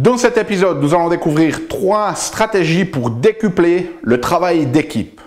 Dans cet épisode, nous allons découvrir 3 stratégies pour décupler le travail d'équipe.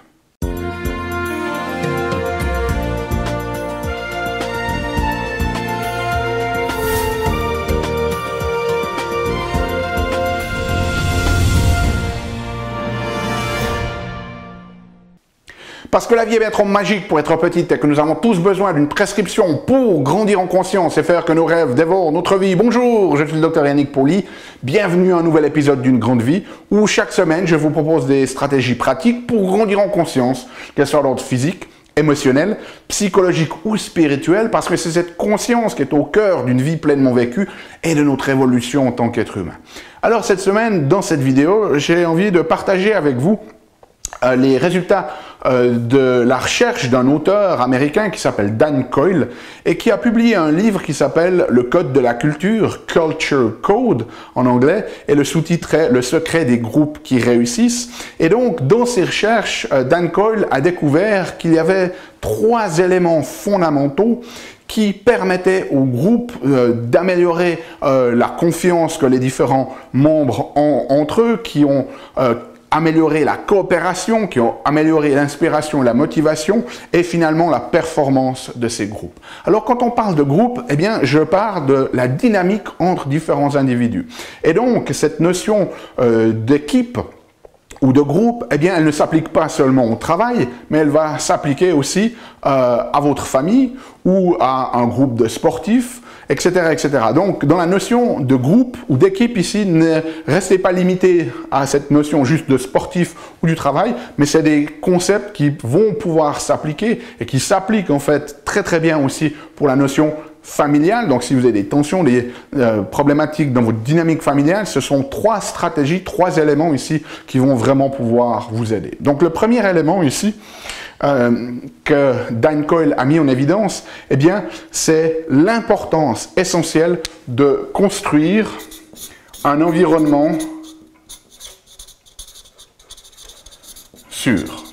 Parce que la vie est bien trop magique pour être petite et que nous avons tous besoin d'une prescription pour grandir en conscience et faire que nos rêves dévorent notre vie. Bonjour, je suis le Dr Yannick Pauly. Bienvenue à un nouvel épisode d'une grande vie où chaque semaine je vous propose des stratégies pratiques pour grandir en conscience, qu'elles soient d'ordre physique, émotionnel, psychologique ou spirituel, parce que c'est cette conscience qui est au cœur d'une vie pleinement vécue et de notre évolution en tant qu'être humain. Alors cette semaine, dans cette vidéo, j'ai envie de partager avec vous les résultats de la recherche d'un auteur américain qui s'appelle Dan Coyle et qui a publié un livre qui s'appelle Le Code de la Culture, Culture Code en anglais, et le sous-titre est Le secret des groupes qui réussissent. Et donc, dans ses recherches, Dan Coyle a découvert qu'il y avait 3 éléments fondamentaux qui permettaient au groupe d'améliorer la confiance que les différents membres ont entre eux, qui ont améliorer la coopération, qui ont amélioré l'inspiration, la motivation et finalement la performance de ces groupes. Alors quand on parle de groupe, eh bien je parle de la dynamique entre différents individus. Et donc cette notion d'équipe ou de groupe, eh bien, elle ne s'applique pas seulement au travail, mais elle va s'appliquer aussi à votre famille ou à un groupe de sportifs, etc., etc. Donc, dans la notion de groupe ou d'équipe ici, ne restez pas limité à cette notion juste de sportif ou du travail, mais c'est des concepts qui vont pouvoir s'appliquer et qui s'appliquent en fait très très bien aussi pour la notion familiale. Donc si vous avez des tensions, des problématiques dans votre dynamique familiale, ce sont 3 stratégies, 3 éléments ici qui vont vraiment pouvoir vous aider. Donc le premier élément ici que Dan Coyle a mis en évidence, eh bien c'est l'importance essentielle de construire un environnement sûr.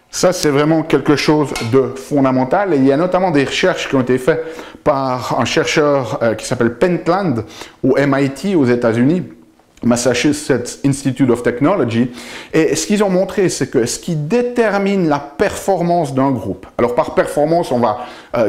Ça, c'est vraiment quelque chose de fondamental. Et il y a notamment des recherches qui ont été faites par un chercheur qui s'appelle Pentland au MIT aux États-Unis, Massachusetts Institute of Technology. Et ce qu'ils ont montré, c'est que ce qui détermine la performance d'un groupe, alors par performance, on va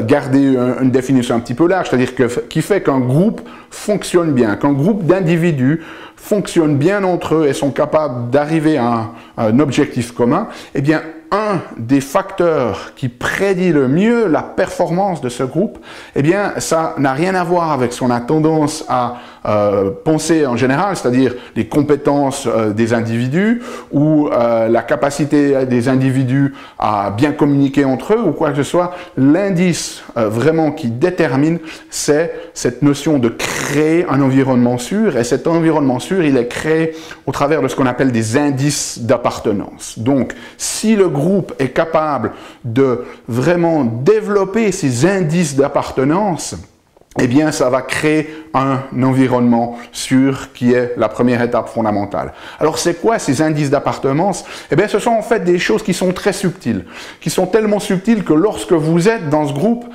garder une définition un petit peu large, c'est-à-dire qui fait qu'un groupe fonctionne bien, qu'un groupe d'individus fonctionne bien entre eux et sont capables d'arriver à un objectif commun, eh bien, un des facteurs qui prédit le mieux la performance de ce groupe, eh bien, ça n'a rien à voir avec ce qu'on a tendance à penser en général, c'est-à-dire les compétences des individus ou la capacité des individus à bien communiquer entre eux ou quoi que ce soit. L'indice vraiment qui détermine, c'est cette notion de créer un environnement sûr, et cet environnement sûr, il est créé au travers de ce qu'on appelle des indices d'appartenance. Donc, si le groupe est capable de vraiment développer ces indices d'appartenance, eh bien, ça va créer un environnement sûr qui est la première étape fondamentale. Alors, c'est quoi ces indices d'appartenance? Eh bien, ce sont en fait des choses qui sont très subtiles, qui sont tellement subtiles que lorsque vous êtes dans ce groupe,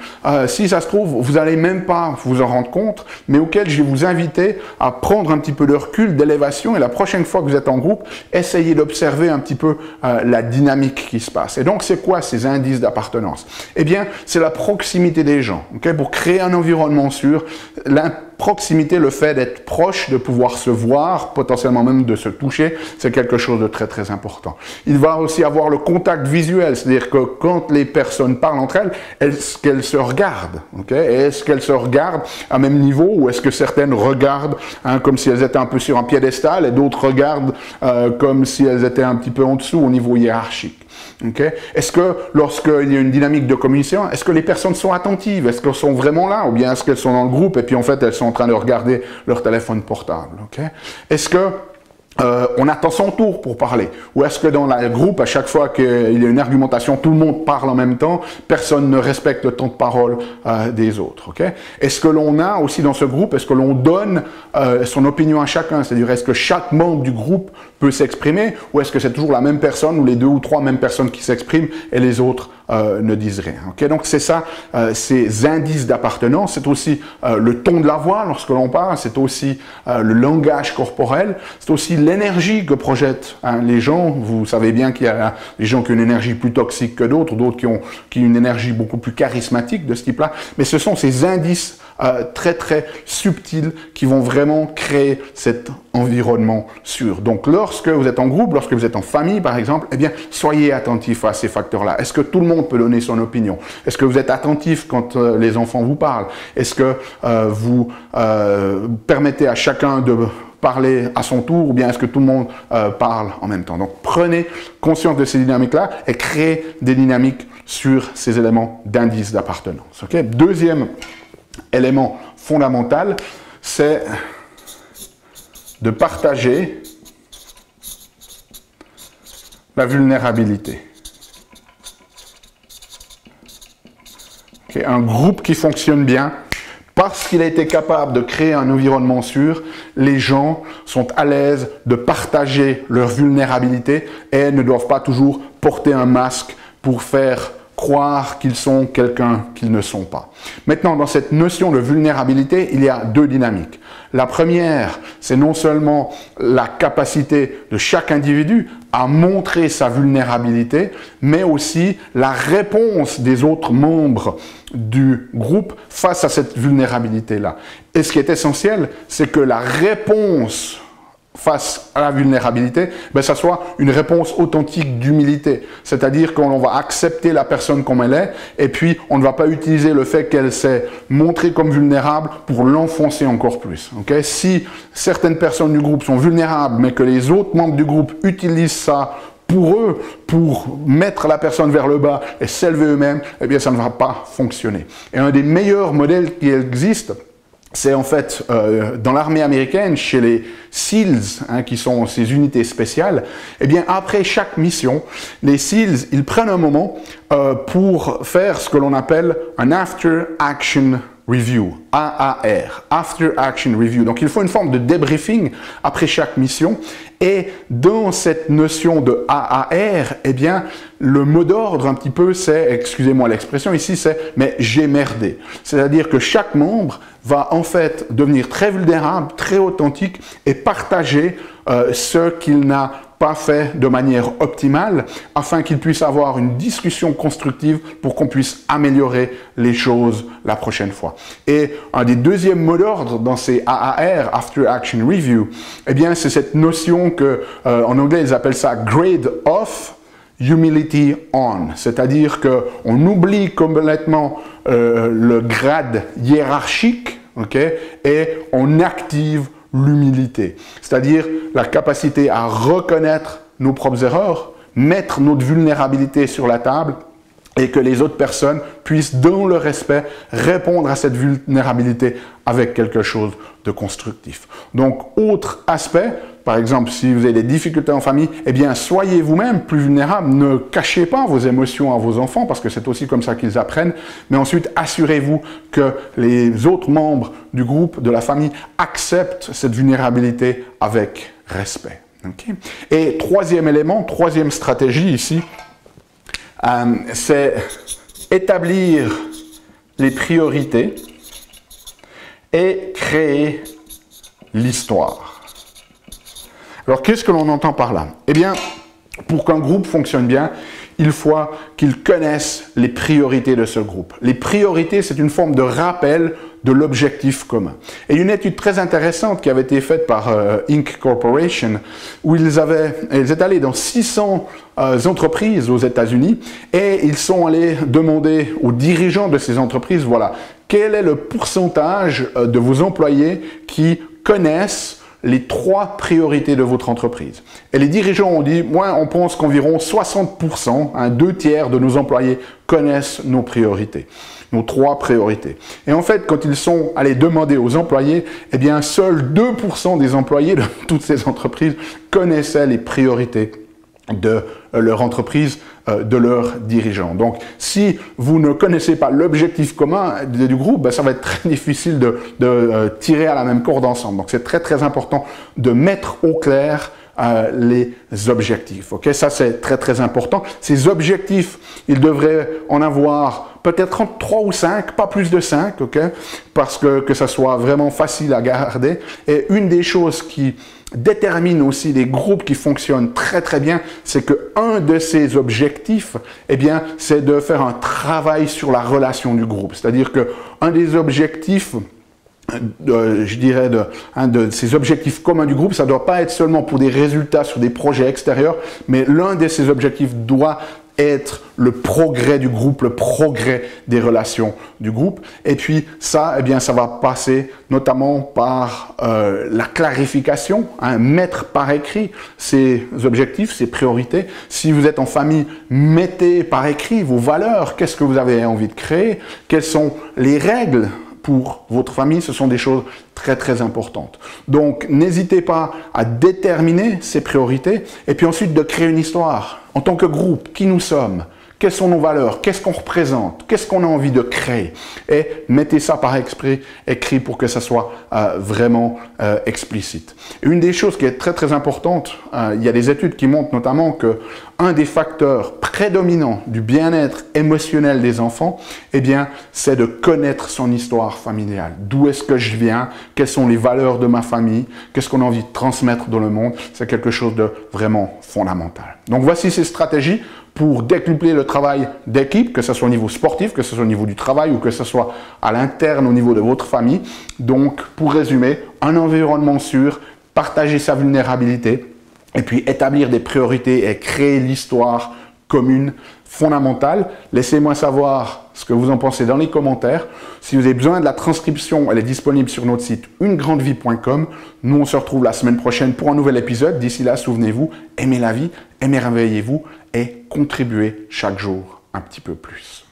si ça se trouve, vous n'allez même pas vous en rendre compte, mais auquel je vais vous inviter à prendre un petit peu de recul, d'élévation, et la prochaine fois que vous êtes en groupe, essayez d'observer un petit peu la dynamique qui se passe. Et donc, c'est quoi ces indices d'appartenance? Eh bien, c'est la proximité des gens, okay? Pour créer un environnement sûr, la proximité, le fait d'être proche, de pouvoir se voir, potentiellement même de se toucher, c'est quelque chose de très très important. Il va aussi avoir le contact visuel, c'est-à-dire que quand les personnes parlent entre elles, est-ce qu'elles se regardent, okay? Est-ce qu'elles se regardent à même niveau, ou est-ce que certaines regardent comme si elles étaient un peu sur un piédestal et d'autres regardent comme si elles étaient un petit peu en dessous au niveau hiérarchique? Okay? Est-ce que lorsqu'il y a une dynamique de communication, est-ce que les personnes sont attentives? Est-ce qu'elles sont vraiment là? Ou bien est-ce qu'elles sont dans le groupe et puis en fait elles sont en train de regarder leur téléphone portable? Okay? Est-ce que on attend son tour pour parler? Ou est-ce que dans le groupe, à chaque fois qu'il y a une argumentation, tout le monde parle en même temps, personne ne respecte le temps de parole des autres? Okay? Est-ce que l'on a aussi dans ce groupe, est-ce que l'on donne son opinion à chacun? C'est-à-dire, est-ce que chaque membre du groupe peut s'exprimer, ou est-ce que c'est toujours la même personne, ou les 2 ou 3 mêmes personnes qui s'expriment, et les autres ne disent rien? Okay? Donc c'est ça, ces indices d'appartenance. C'est aussi le ton de la voix lorsque l'on parle, c'est aussi le langage corporel, c'est aussi l'énergie que projettent les gens. Vous savez bien qu'il y a des gens qui ont une énergie plus toxique que d'autres, qui ont une énergie beaucoup plus charismatique de ce type-là. Mais ce sont ces indices très très subtils qui vont vraiment créer cet environnement sûr. Donc lorsque vous êtes en groupe, lorsque vous êtes en famille par exemple, eh bien soyez attentifs à ces facteurs-là. Est-ce que tout le monde peut donner son opinion? Est-ce que vous êtes attentif quand les enfants vous parlent? Est-ce que vous permettez à chacun de parler à son tour, ou bien est-ce que tout le monde parle en même temps? Donc prenez conscience de ces dynamiques-là et créez des dynamiques sur ces éléments d'indice d'appartenance. Okay? Deuxième élément fondamental, c'est de partager la vulnérabilité. Okay? Un groupe qui fonctionne bien, parce qu'il a été capable de créer un environnement sûr, les gens sont à l'aise de partager leur vulnérabilité et ne doivent pas toujours porter un masque pour faire croire qu'ils sont quelqu'un qu'ils ne sont pas. Maintenant, dans cette notion de vulnérabilité, il y a 2 dynamiques. La première, c'est non seulement la capacité de chaque individu à montrer sa vulnérabilité, mais aussi la réponse des autres membres du groupe face à cette vulnérabilité-là. Et ce qui est essentiel, c'est que la réponse face à la vulnérabilité, ça soit une réponse authentique d'humilité. C'est-à-dire qu'on va accepter la personne comme elle est, et puis on ne va pas utiliser le fait qu'elle s'est montrée comme vulnérable pour l'enfoncer encore plus. Okay? Si certaines personnes du groupe sont vulnérables, mais que les autres membres du groupe utilisent ça pour eux, pour mettre la personne vers le bas et s'élever eux-mêmes, eh bien ça ne va pas fonctionner. Et un des meilleurs modèles qui existent, c'est en fait dans l'armée américaine, chez les SEALs, qui sont ces unités spéciales, eh bien après chaque mission, les SEALs, ils prennent un moment pour faire ce que l'on appelle un After Action Review, AAR, After Action Review. Donc il faut une forme de débriefing après chaque mission, et dans cette notion de AAR, eh bien le mot d'ordre un petit peu c'est, excusez-moi l'expression ici, c'est « mais j'ai merdé ». C'est-à-dire que chaque membre va en fait devenir très vulnérable, très authentique et partager ce qu'il n'a pas fait de manière optimale afin qu'il puisse avoir une discussion constructive pour qu'on puisse améliorer les choses la prochaine fois. Et un des deuxièmes mots d'ordre dans ces AAR, After Action Review, eh bien c'est cette notion que en anglais ils appellent ça Grade Off, Humility On, c'est-à-dire qu'on oublie complètement le grade hiérarchique, okay, et on active l'humilité, c'est-à-dire la capacité à reconnaître nos propres erreurs, mettre notre vulnérabilité sur la table et que les autres personnes puissent, dans le respect, répondre à cette vulnérabilité avec quelque chose de constructif. Donc, autre aspect, par exemple, si vous avez des difficultés en famille, eh bien, soyez vous-même plus vulnérable. Ne cachez pas vos émotions à vos enfants, parce que c'est aussi comme ça qu'ils apprennent. Mais ensuite, assurez-vous que les autres membres du groupe, de la famille, acceptent cette vulnérabilité avec respect. Okay? Et troisième élément, troisième stratégie ici, c'est établir les priorités et créer l'histoire. Alors, qu'est-ce que l'on entend par là? Eh bien, pour qu'un groupe fonctionne bien, il faut qu'ils connaissent les priorités de ce groupe. Les priorités, c'est une forme de rappel de l'objectif commun. Et une étude très intéressante qui avait été faite par Inc. Corporation, où ils étaient allés dans 600 entreprises aux États-Unis et ils sont allés demander aux dirigeants de ces entreprises, voilà, quel est le pourcentage de vos employés qui connaissent les 3 priorités de votre entreprise. Et les dirigeants ont dit, moi, on pense qu'environ 60%, 2 tiers de nos employés connaissent nos priorités, nos 3 priorités. Et en fait, quand ils sont allés demander aux employés, eh bien, seuls 2% des employés de toutes ces entreprises connaissaient les priorités de leur entreprise, de leurs dirigeants. Donc, si vous ne connaissez pas l'objectif commun du groupe, ça va être très difficile de tirer à la même corde ensemble. Donc, c'est très, très important de mettre au clair les objectifs. Okay? Ça, c'est très, très important. Ces objectifs, ils devraient en avoir peut-être entre 3 ou 5, pas plus de 5, okay? Parce que ça soit vraiment facile à garder. Et une des choses qui détermine aussi les groupes qui fonctionnent très très bien, c'est que un de ces objectifs, eh bien, c'est de faire un travail sur la relation du groupe. C'est-à-dire que un des objectifs, je dirais, de ces objectifs communs du groupe, ça ne doit pas être seulement pour des résultats sur des projets extérieurs, mais l'un de ces objectifs doit être le progrès du groupe, le progrès des relations du groupe. Et puis ça, eh bien, ça va passer notamment par la clarification, mettre par écrit ces objectifs, ces priorités. Si vous êtes en famille, mettez par écrit vos valeurs, qu'est-ce que vous avez envie de créer, quelles sont les règles pour votre famille, ce sont des choses très très importantes. Donc n'hésitez pas à déterminer ces priorités et puis ensuite de créer une histoire. En tant que groupe, qui nous sommes, quelles sont nos valeurs, qu'est-ce qu'on représente, qu'est-ce qu'on a envie de créer. Et mettez ça par écrit pour que ça soit vraiment explicite. Une des choses qui est très très importante, il y a des études qui montrent notamment que un des facteurs prédominants du bien-être émotionnel des enfants, eh bien, c'est de connaître son histoire familiale. D'où est-ce que je viens? Quelles sont les valeurs de ma famille? Qu'est-ce qu'on a envie de transmettre dans le monde? C'est quelque chose de vraiment fondamental. Donc, voici ces stratégies pour décupler le travail d'équipe, que ce soit au niveau sportif, que ce soit au niveau du travail ou que ce soit à l'interne au niveau de votre famille. Donc, pour résumer, un environnement sûr, partager sa vulnérabilité, et puis établir des priorités et créer l'histoire commune fondamentale. Laissez-moi savoir ce que vous en pensez dans les commentaires. Si vous avez besoin de la transcription, elle est disponible sur notre site unegrandevie.com. Nous, on se retrouve la semaine prochaine pour un nouvel épisode. D'ici là, souvenez-vous, aimez la vie, émerveillez-vous et contribuez chaque jour un petit peu plus.